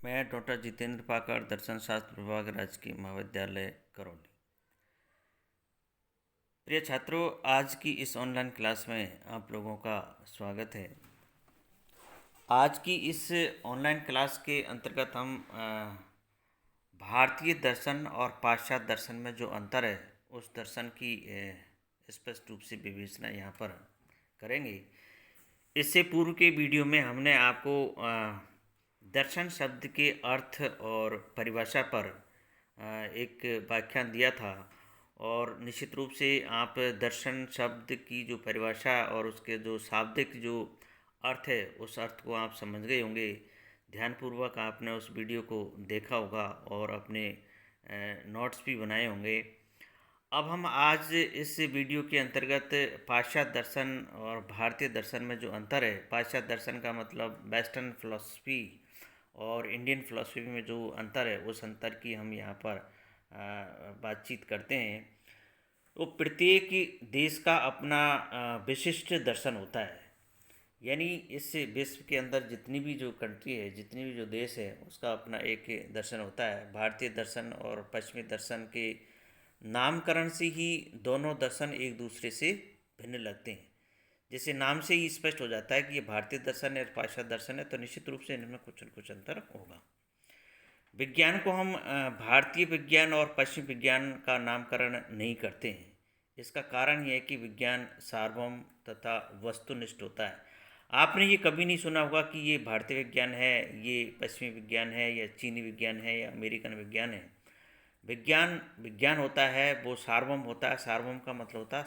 मैं डॉक्टर जितेंद्र पाकर, दर्शन शास्त्र विभाग, राजकीय महाविद्यालय करौली। प्रिय छात्रों, आज की इस ऑनलाइन क्लास में आप लोगों का स्वागत है। आज की इस ऑनलाइन क्लास के अंतर्गत हम भारतीय दर्शन और पाश्चात्य दर्शन में जो अंतर है उस दर्शन की स्पष्ट रूप से विवेचना यहाँ पर करेंगे। इससे पूर्व के वीडियो में हमने आपको दर्शन शब्द के अर्थ और परिभाषा पर एक व्याख्यान दिया था और निश्चित रूप से आप दर्शन शब्द की जो परिभाषा और उसके जो शाब्दिक जो अर्थ है उस अर्थ को आप समझ गए होंगे। ध्यानपूर्वक आपने उस वीडियो को देखा होगा और अपने नोट्स भी बनाए होंगे। अब हम आज इस वीडियो के अंतर्गत पाश्चात्य दर्शन और भारतीय दर्शन में जो अंतर है, पाश्चात्य दर्शन का मतलब वेस्टर्न फिलॉसफी और इंडियन फिलॉसफी में जो अंतर है उस अंतर की हम यहाँ पर बातचीत करते हैं। तो प्रत्येक देश का अपना विशिष्ट दर्शन होता है, यानी इस विश्व के अंदर जितनी भी जो कंट्री है, जितनी भी जो देश है, उसका अपना एक दर्शन होता है। भारतीय दर्शन और पश्चिमी दर्शन के नामकरण से ही दोनों दर्शन एक दूसरे से भिन्न लगते हैं। जैसे नाम से ही स्पष्ट हो जाता है कि ये भारतीय दर्शन है और पाश्चात्य दर्शन है, तो निश्चित रूप से इनमें कुछ न कुछ अंतर होगा। विज्ञान को हम भारतीय विज्ञान और पश्चिम विज्ञान का नामकरण नहीं करते हैं। इसका कारण यह है कि विज्ञान सार्वभौम तथा वस्तुनिष्ठ होता है। आपने ये कभी नहीं सुना होगा कि ये भारतीय विज्ञान है, ये पश्चिमी विज्ञान है, या चीनी विज्ञान है, या अमेरिकन विज्ञान है। विज्ञान विज्ञान होता है, वो सार्वभौम होता है। सार्वभौम का मतलब होता है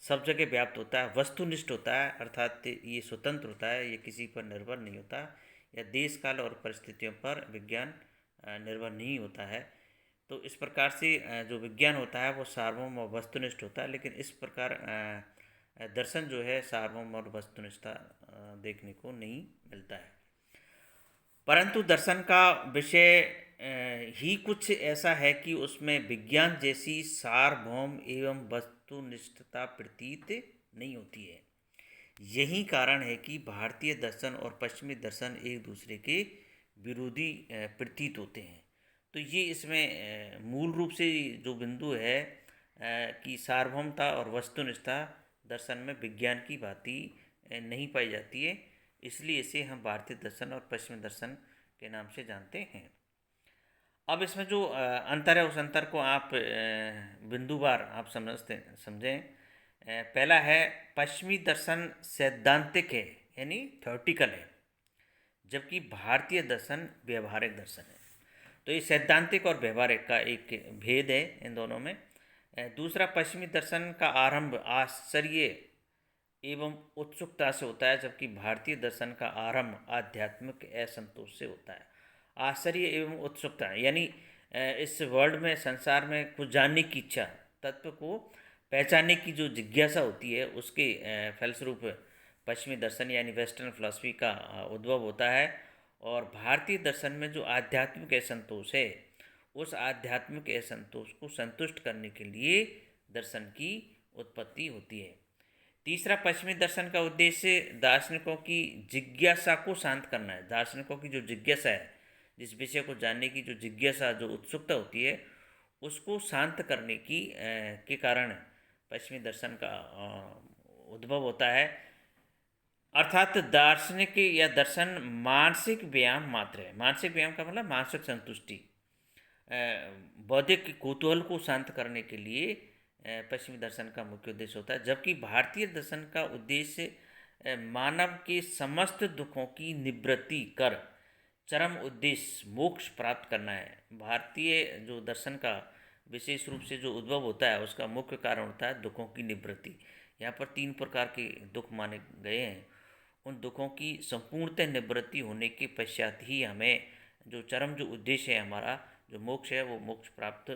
सब जगह व्याप्त होता है, वस्तुनिष्ठ होता है, अर्थात ये स्वतंत्र होता है, ये किसी पर निर्भर नहीं होता, या देश काल और परिस्थितियों पर विज्ञान निर्भर नहीं होता है। तो इस प्रकार से जो विज्ञान होता है वो सार्वभौम और वस्तुनिष्ठ होता है, लेकिन इस प्रकार दर्शन जो है सार्वभौम और वस्तुनिष्ठता देखने को नहीं मिलता है। परंतु दर्शन का विषय ही कुछ ऐसा है कि उसमें विज्ञान जैसी सार्वभौम एवं वस्तुनिष्ठता प्रतीत नहीं होती है। यही कारण है कि भारतीय दर्शन और पश्चिमी दर्शन एक दूसरे के विरोधी प्रतीत होते हैं। तो ये इसमें मूल रूप से जो बिंदु है कि सार्वभौमता और वस्तुनिष्ठता दर्शन में विज्ञान की भांति नहीं पाई जाती है, इसलिए इसे हम भारतीय दर्शन और पश्चिमी दर्शन के नाम से जानते हैं। अब इसमें जो अंतर है उस अंतर को आप बिंदुवार आप समझें। पहला है, पश्चिमी दर्शन सैद्धांतिक है, यानी थ्योरेटिकल है, जबकि भारतीय दर्शन व्यवहारिक दर्शन है। तो ये सैद्धांतिक और व्यवहारिक का एक भेद है इन दोनों में। दूसरा, पश्चिमी दर्शन का आरंभ आश्चर्य एवं उत्सुकता से होता है, जबकि भारतीय दर्शन का आरंभ आध्यात्मिक असंतोष से होता है। आश्चर्य एवं उत्सुकता यानी इस वर्ल्ड में, संसार में कुछ जानने की इच्छा, तत्व को पहचानने की जो जिज्ञासा होती है, उसके फलस्वरूप पश्चिमी दर्शन यानी वेस्टर्न फिलॉसफी का उद्भव होता है। और भारतीय दर्शन में जो आध्यात्मिक असंतोष है, उस आध्यात्मिक असंतोष को संतुष्ट करने के लिए दर्शन की उत्पत्ति होती है। तीसरा, पश्चिमी दर्शन का उद्देश्य दार्शनिकों की जिज्ञासा को शांत करना है। दार्शनिकों की जो जिज्ञासा है, जिस विषय को जानने की जो जिज्ञासा, जो उत्सुकता होती है, उसको शांत करने की के कारण पश्चिमी दर्शन का उद्भव होता है। अर्थात दार्शनिक या दर्शन मानसिक व्यायाम मात्र है। मानसिक व्यायाम का मतलब मानसिक संतुष्टि, बौद्धिक कौतूहल को शांत करने के लिए पश्चिमी दर्शन का मुख्य उद्देश्य होता है, जबकि भारतीय दर्शन का उद्देश्य मानव के समस्त दुखों की निवृत्ति कर चरम उद्देश्य मोक्ष प्राप्त करना है। भारतीय जो दर्शन का विशेष रूप से जो उद्भव होता है, उसका मुख्य कारण होता है दुखों की निवृत्ति। यहाँ पर 3 प्रकार के दुख माने गए हैं। उन दुखों की संपूर्णतः निवृत्ति होने के पश्चात ही हमें जो चरम जो उद्देश्य है हमारा, जो मोक्ष है, वो मोक्ष प्राप्त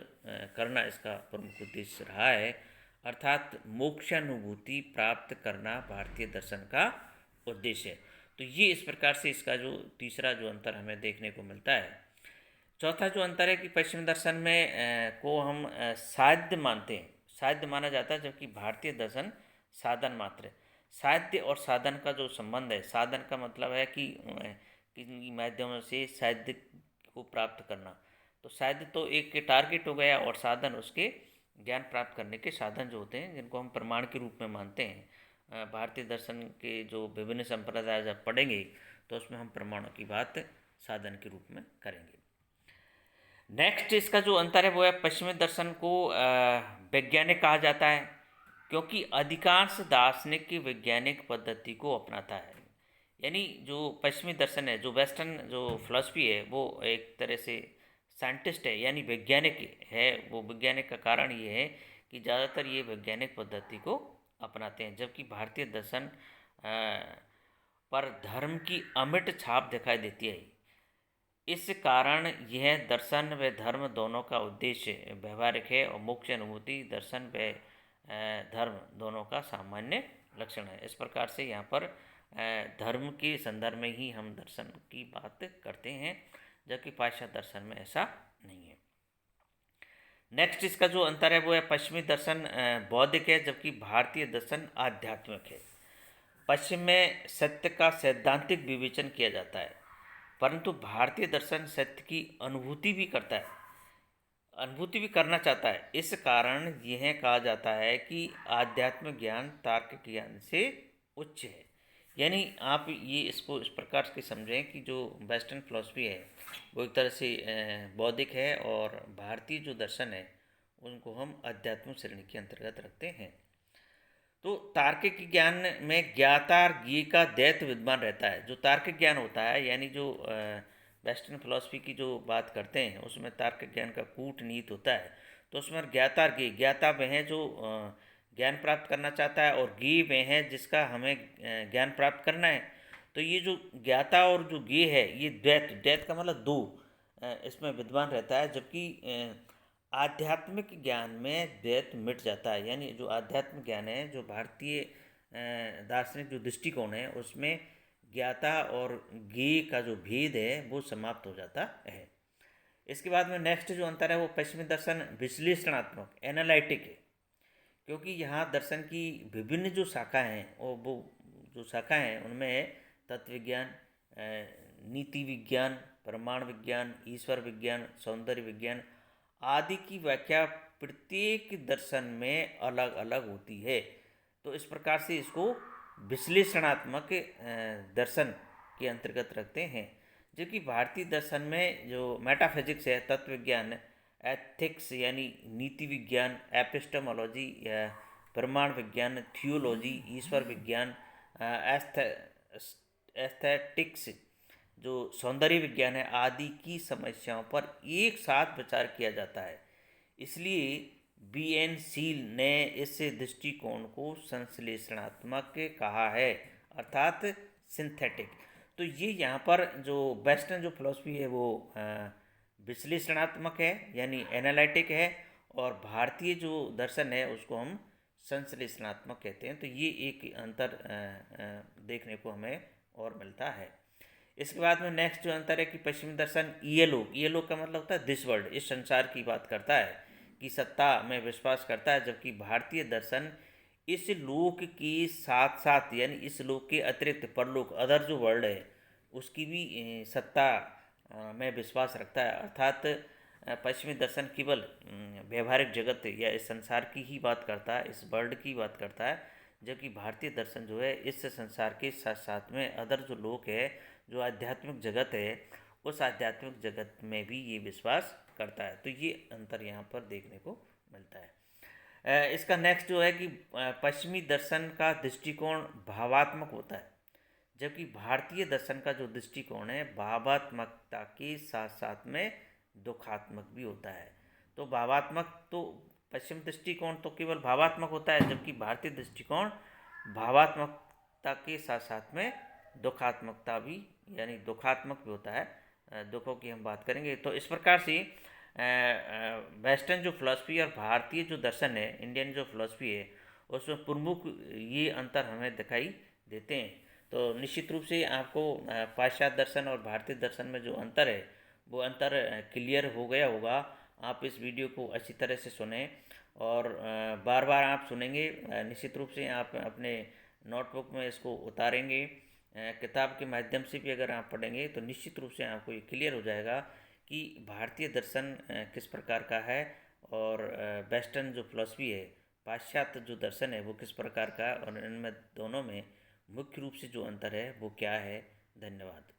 करना इसका प्रमुख उद्देश्य रहा है। अर्थात मोक्षानुभूति प्राप्त करना भारतीय दर्शन का उद्देश्य है। तो ये इस प्रकार से इसका जो तीसरा जो अंतर हमें देखने को मिलता है। चौथा जो अंतर है कि पश्चिमी दर्शन में को हम साध्य मानते हैं, साध्य माना जाता है, जबकि भारतीय दर्शन साधन मात्र है। साध्य और साधन का जो संबंध है, साधन का मतलब है कि के माध्यम से साहित्य को प्राप्त करना। तो साहित्य तो एक टारगेट हो गया और साधन उसके ज्ञान प्राप्त करने के साधन जो होते हैं जिनको हम प्रमाण के रूप में मानते हैं। भारतीय दर्शन के जो विभिन्न संप्रदाय जब पढ़ेंगे तो उसमें हम प्रमाणों की बात साधन के रूप में करेंगे। नेक्स्ट इसका जो अंतर है वो है पश्चिमी दर्शन को वैज्ञानिक कहा जाता है क्योंकि अधिकांश दार्शनिक की वैज्ञानिक पद्धति को अपनाता है। यानी जो पश्चिमी दर्शन है, जो वेस्टर्न जो फिलॉसफी है, वो एक तरह से साइंटिस्ट है यानी वैज्ञानिक है। वो वैज्ञानिक का कारण ये है कि ज़्यादातर ये वैज्ञानिक पद्धति को अपनाते हैं, जबकि भारतीय दर्शन पर धर्म की अमिट छाप दिखाई देती है। इस कारण यह दर्शन व धर्म दोनों का उद्देश्य व्यवहारिक है और मुख्य अनुभूति दर्शन व धर्म दोनों का सामान्य लक्षण है। इस प्रकार से यहाँ पर धर्म के संदर्भ में ही हम दर्शन की बात करते हैं, जबकि पाश्चात्य दर्शन में ऐसा नहीं है। नेक्स्ट इसका जो अंतर है वो है पश्चिमी दर्शन बौद्धिक है, जबकि भारतीय दर्शन आध्यात्मिक है। पश्चिम में सत्य का सैद्धांतिक विवेचन किया जाता है, परंतु भारतीय दर्शन सत्य की अनुभूति भी करना चाहता है। इस कारण यह कहा जाता है कि आध्यात्मिक ज्ञान तार्किक ज्ञान से उच्च है। यानी आप ये इसको इस प्रकार से समझें कि जो वेस्टर्न फिलॉसफी है वो एक तरह से बौद्धिक है और भारतीय जो दर्शन है उनको हम आध्यात्मिक श्रेणी के अंतर्गत रखते हैं। तो तार्किक ज्ञान में ज्ञाता और ज्ञेय का द्वैत विद्यमान रहता है। जो तार्किक ज्ञान होता है यानी जो वेस्टर्न फिलॉसफी की जो बात करते हैं उसमें तार्किक ज्ञान का कूटनीति होता है। तो उसमें ज्ञाता और ज्ञेय, ज्ञाता वह है जो ज्ञान प्राप्त करना चाहता है और ज्ञेय वह है जिसका हमें ज्ञान प्राप्त करना है। तो ये जो ज्ञाता और जो ज्ञेय है ये द्वैत का मतलब दो इसमें विद्यमान रहता है, जबकि आध्यात्मिक ज्ञान में द्वैत मिट जाता है। यानी जो आध्यात्मिक ज्ञान है, जो भारतीय दार्शनिक जो दृष्टिकोण है उसमें ज्ञाता और ज्ञेय का जो भेद है वो समाप्त हो जाता है। इसके बाद में नेक्स्ट जो अंतर है वो पश्चिमी दर्शन विश्लेषणात्मक एनालिटिक है, क्योंकि यहाँ दर्शन की विभिन्न जो शाखाएँ हैं और वो जो शाखाएँ हैं उनमें है तत्व विज्ञान, नीति विज्ञान, प्रमाण विज्ञान, ईश्वर विज्ञान, सौंदर्य विज्ञान आदि की व्याख्या प्रत्येक दर्शन में अलग अलग होती है। तो इस प्रकार से इसको विश्लेषणात्मक दर्शन के अंतर्गत रखते हैं, जबकि भारतीय दर्शन में जो मेटाफिजिक्स है, तत्व विज्ञान, एथिक्स यानी नीति विज्ञान, एपिस्टेमोलॉजी या प्रमाण विज्ञान, थियोलॉजी, ईश्वर विज्ञान, एस्थेटिक्स जो सौंदर्य विज्ञान है आदि की समस्याओं पर एक साथ विचार किया जाता है। इसलिए B.N. सील ने इस दृष्टिकोण को संश्लेषणात्मक कहा है, अर्थात सिंथेटिक। तो ये यहाँ पर जो वेस्टर्न जो फिलॉसफी है वो विश्लेषणात्मक है यानी एनालिटिक है, और भारतीय जो दर्शन है उसको हम संश्लेषणात्मक कहते हैं। तो ये एक अंतर देखने को हमें और मिलता है। इसके बाद में नेक्स्ट जो अंतर है कि पश्चिमी दर्शन ईयलोक का मतलब होता है दिस वर्ल्ड, इस संसार की बात करता है कि सत्ता में विश्वास करता है, जबकि भारतीय दर्शन इस लोक के साथ साथ यानी इस लोक के अतिरिक्त परलोक अदर जो वर्ल्ड है उसकी भी सत्ता में विश्वास रखता है। अर्थात पश्चिमी दर्शन केवल व्यवहारिक जगत या इस संसार की ही बात करता है, इस वर्ल्ड की बात करता है, जबकि भारतीय दर्शन जो है इस संसार के साथ साथ में अदर जो लोक है, जो आध्यात्मिक जगत है, उस आध्यात्मिक जगत में भी ये विश्वास करता है। तो ये अंतर यहाँ पर देखने को मिलता है। इसका नेक्स्ट जो है कि पश्चिमी दर्शन का दृष्टिकोण भावात्मक होता है, जबकि भारतीय दर्शन का जो दृष्टिकोण है भावात्मकता के साथ साथ में दुखात्मक भी होता है। तो भावात्मक तो पश्चिम दृष्टिकोण तो केवल भावात्मक होता है, जबकि भारतीय दृष्टिकोण भावात्मकता के साथ साथ में दुखात्मकता भी यानी दुखात्मक भी होता है, दुखों की हम बात करेंगे। तो इस प्रकार से वेस्टर्न जो फिलॉसफी और भारतीय जो दर्शन है, इंडियन जो फिलॉसफी है, उसमें प्रमुख ये अंतर हमें दिखाई देते हैं। तो निश्चित रूप से आपको पाश्चात्य दर्शन और भारतीय दर्शन में जो अंतर है वो अंतर क्लियर हो गया होगा। आप इस वीडियो को अच्छी तरह से सुने और बार बार आप सुनेंगे, निश्चित रूप से आप अपने नोटबुक में इसको उतारेंगे किताब के माध्यम से भी अगर आप पढ़ेंगे तो निश्चित रूप से आपको ये क्लियर हो जाएगा कि भारतीय दर्शन किस प्रकार का है और वेस्टर्न जो फिलॉसफी है, पाश्चात्य जो दर्शन है वो किस प्रकार का है और इनमें दोनों में मुख्य रूप से जो अंतर है वो क्या है। धन्यवाद।